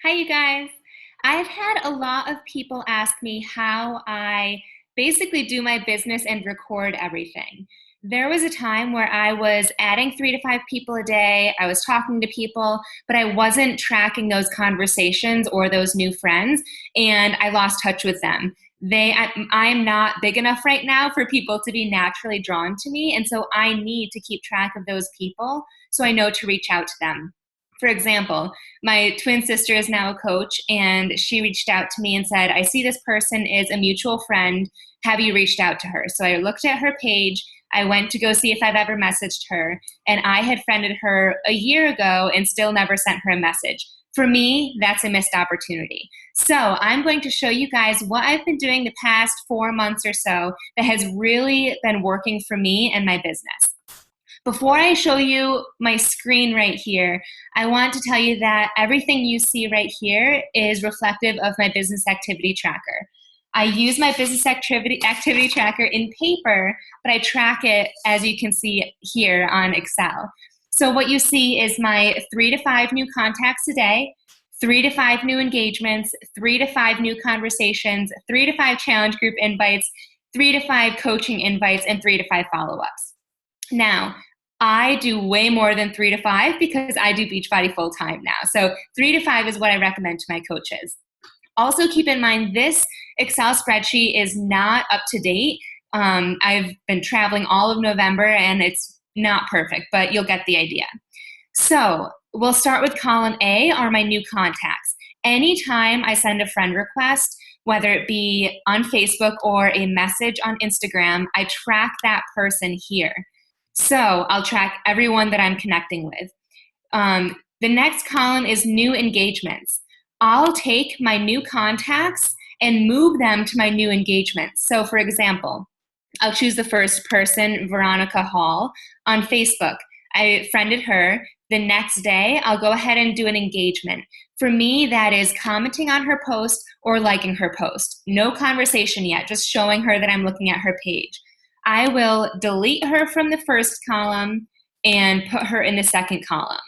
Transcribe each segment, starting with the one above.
Hi, you guys. I've had a lot of people ask me how I basically do my business and record everything. There was a time where I was adding 3 to 5 people a day. I was talking to people, but I wasn't tracking those conversations or those new friends, and I lost touch with them. I'm not big enough right now for people to be naturally drawn to me, and so I need to keep track of those people so I know to reach out to them. For example, my twin sister is now a coach, and she reached out to me and said, I see this person is a mutual friend. Have you reached out to her? So I looked at her page. I went to go see if I've ever messaged her, and I had friended her a year ago and still never sent her a message. For me, that's a missed opportunity. So I'm going to show you guys what I've been doing the past 4 months or so that has really been working for me and my business. Before I show you my screen right here, I want to tell you that everything you see right here is reflective of my business activity tracker. I use my business activity tracker in paper, but I track it, as you can see here, on Excel. So what you see is my 3 to 5 new contacts a day, 3 to 5 new engagements, 3 to 5 new conversations, 3 to 5 challenge group invites, 3 to 5 coaching invites, and 3 to 5 follow-ups. Now, I do way more than 3 to 5 because I do Beachbody full time now. So 3 to 5 is what I recommend to my coaches. Also keep in mind, this Excel spreadsheet is not up to date. I've been traveling all of November and it's not perfect, but you'll get the idea. So we'll start with column A, are my new contacts. Anytime I send a friend request, whether it be on Facebook or a message on Instagram, I track that person here. So I'll track everyone that I'm connecting with. The next column is new engagements. I'll take my new contacts and move them to my new engagements. So for example, I'll choose the first person, Veronica Hall, on Facebook. I friended her. The next day, I'll go ahead and do an engagement. For me, that is commenting on her post or liking her post. No conversation yet, just showing her that I'm looking at her page. I will delete her from the first column and put her in the second column.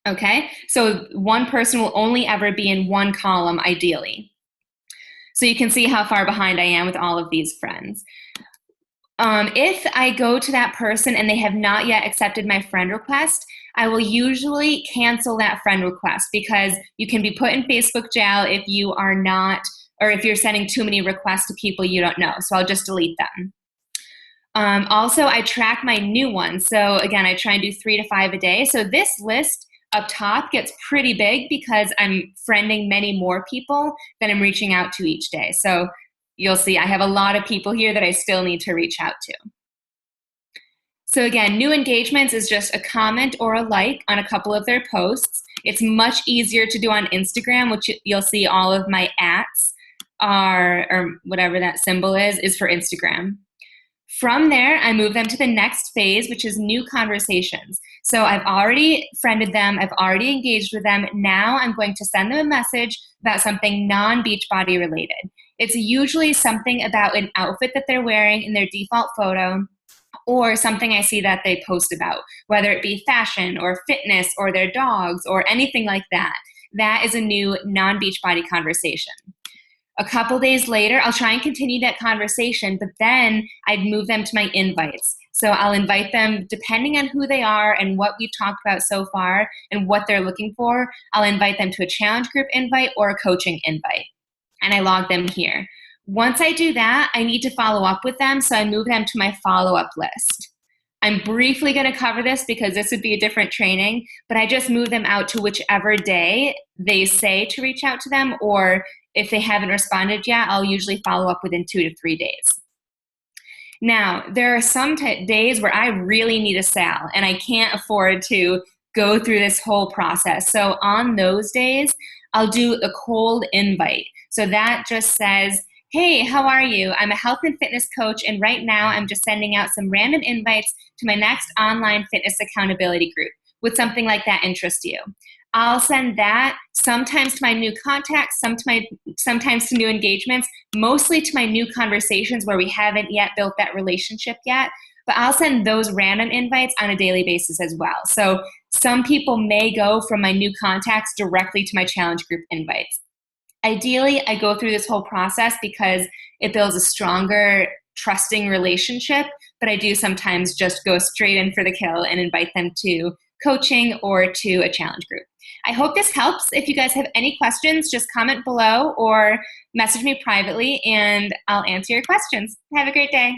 Okay, so one person will only ever be in one column, ideally. So you can see how far behind I am with all of these friends. If I go to that person and they have not yet accepted my friend request, I will usually cancel that friend request because you can be put in Facebook jail if you are not, or if you're sending too many requests to people you don't know. So I'll just delete them. Also, I track my new ones. So again, I try and do 3 to 5 a day. So this list up top gets pretty big because I'm friending many more people than I'm reaching out to each day. So you'll see I have a lot of people here that I still need to reach out to. So again, new engagements is just a comment or a like on a couple of their posts. It's much easier to do on Instagram, which you'll see all of my ats are, or whatever that symbol is for Instagram. From there, I move them to the next phase, which is new conversations. So I've already friended them, I've already engaged with them. Now I'm going to send them a message about something non-Beachbody related. It's usually something about an outfit that they're wearing in their default photo, or something I see that they post about, whether it be fashion or fitness or their dogs or anything like that. That is a new non-Beachbody conversation. A couple days later, I'll try and continue that conversation, but then I'd move them to my invites. So I'll invite them, depending on who they are and what we've talked about so far and what they're looking for, I'll invite them to a challenge group invite or a coaching invite. And I log them here. Once I do that, I need to follow up with them, so I move them to my follow-up list. I'm briefly going to cover this because this would be a different training, but I just move them out to whichever day they say to reach out to them, or if they haven't responded yet, I'll usually follow up within 2 to 3 days. Now, there are some days where I really need a sale and I can't afford to go through this whole process. So on those days, I'll do a cold invite. So that just says, hey, how are you? I'm a health and fitness coach, and right now I'm just sending out some random invites to my next online fitness accountability group. Would something like that interest you? I'll send that sometimes to my new contacts, sometimes to new engagements, mostly to my new conversations where we haven't yet built that relationship yet. But I'll send those random invites on a daily basis as well. So Some people may go from my new contacts directly to my challenge group invites. Ideally, I go through this whole process because it builds a stronger, trusting relationship, but I do sometimes just go straight in for the kill and invite them to coaching or to a challenge group. I hope this helps. If you guys have any questions, just comment below or message me privately and I'll answer your questions. Have a great day.